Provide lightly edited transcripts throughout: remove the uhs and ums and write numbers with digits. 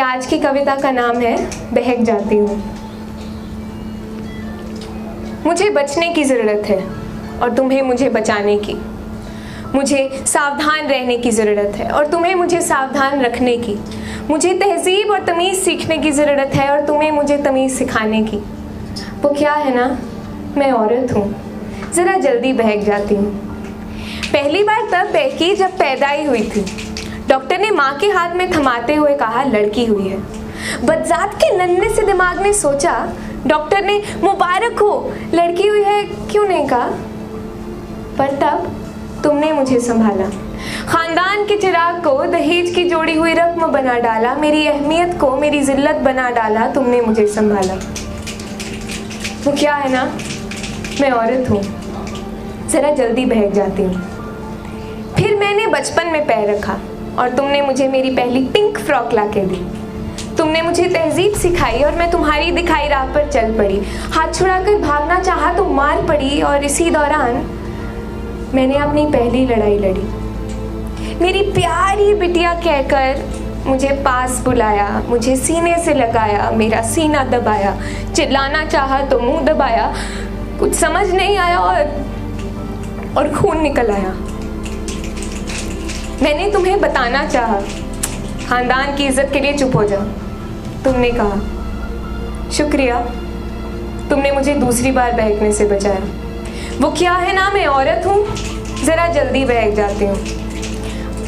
आज की कविता का नाम है बहक जाती हूँ। मुझे बचने की ज़रूरत है और तुम्हें मुझे बचाने की। मुझे सावधान रहने की ज़रूरत है और तुम्हें मुझे सावधान रखने की। मुझे तहज़ीब और तमीज़ सीखने की ज़रूरत है और तुम्हें मुझे तमीज़ सिखाने की। वो क्या है ना, मैं औरत हूँ, ज़रा जल्दी बहक जाती हूँ। पहली बार तब बहकी जब पैदाई हुई थी। डॉक्टर ने माँ के हाथ में थमाते हुए कहा, लड़की हुई है। बदजात के नन्हे से दिमाग ने सोचा, डॉक्टर ने मुबारक हो, लड़की हुई है क्यों नहीं कहा। पर तब तुमने मुझे संभाला, खानदान के चिराग को दहेज की जोड़ी हुई रस्म बना डाला। मेरी अहमियत को मेरी जिल्लत बना डाला, तुमने मुझे संभाला। वो क्या है ना, मैं औरत हूँ, ज़रा जल्दी बहक जाती हूँ। फिर मैंने बचपन में पैर रखा और तुमने मुझे मेरी पहली पिंक फ्रॉक ला के दी। तुमने मुझे तहजीब सिखाई और मैं तुम्हारी दिखाई राह पर चल पड़ी। हाथ छुड़ाकर भागना चाहा तो मार पड़ी और इसी दौरान मैंने अपनी पहली लड़ाई लड़ी। मेरी प्यारी बिटिया कहकर मुझे पास बुलाया, मुझे सीने से लगाया, मेरा सीना दबाया। चिल्लाना चाहा तो मुंह दबाया, कुछ समझ नहीं आया और खून निकल आया। मैंने तुम्हें बताना चाहा, खानदान की इज्जत के लिए चुप हो जाओ। तुमने कहा शुक्रिया, तुमने मुझे दूसरी बार बहकने से बचाया। वो क्या है ना, मैं औरत हूँ, ज़रा जल्दी बहक जाती हूँ।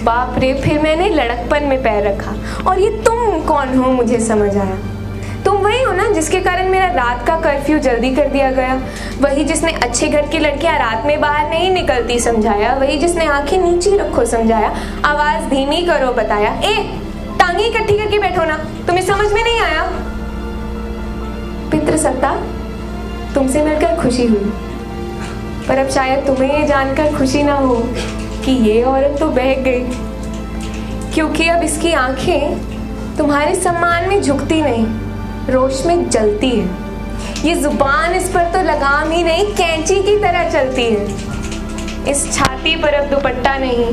बाप रे, फिर मैंने लड़कपन में पैर रखा और ये तुम कौन हो मुझे समझ आया। तुम वही हो ना जिसके कारण मेरा रात का कर्फ्यू जल्दी कर दिया गया। वही जिसने अच्छे घर की लड़कियां रात में बाहर नहीं निकलती समझाया। वही जिसने आंखें नीची रखो समझाया, आवाज़ धीमी करो बताया। टांगी इकट्ठी करके बैठो ना, तुम्हें समझ में नहीं आया। पितृसत्ता, तुमसे मिलकर खुशी हुई, पर अब शायद तुम्हें ये जानकर खुशी ना हो कि ये औरत तो बहक गई, क्योंकि अब इसकी आंखें तुम्हारे सम्मान में झुकती नहीं, रोश में जलती है। ये जुबान इस पर तो लगाम ही नहीं, कैंची की तरह चलती है। इस छाती पर अब दुपट्टा नहीं,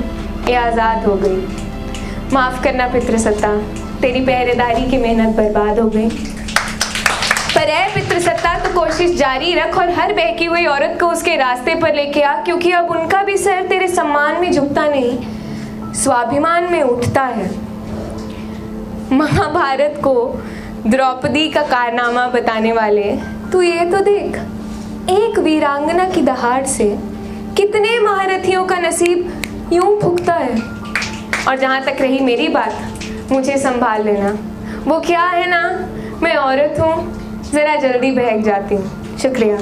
ये आज़ाद हो गई। माफ़ करना पितृसत्ता, तेरी पहरेदारी की मेहनत बर्बाद हो गई। पर है पितृसत्ता, तो कोशिश जारी रख और हर बहकी हुई औरत को उसके रास्ते पर लेके आ, क्योंकि अब उनका भी सर तेरे सम्मान में झुकता नहीं, स्वाभिमान में उठता है। महाभारत को द्रौपदी का कारनामा बताने वाले, तू ये तो देख, एक वीरांगना की दहाड़ से कितने महारथियों का नसीब यूं फूकता है। और जहाँ तक रही मेरी बात, मुझे संभाल लेना। वो क्या है ना, मैं औरत हूँ, ज़रा जल्दी बहक जाती हूँ। शुक्रिया।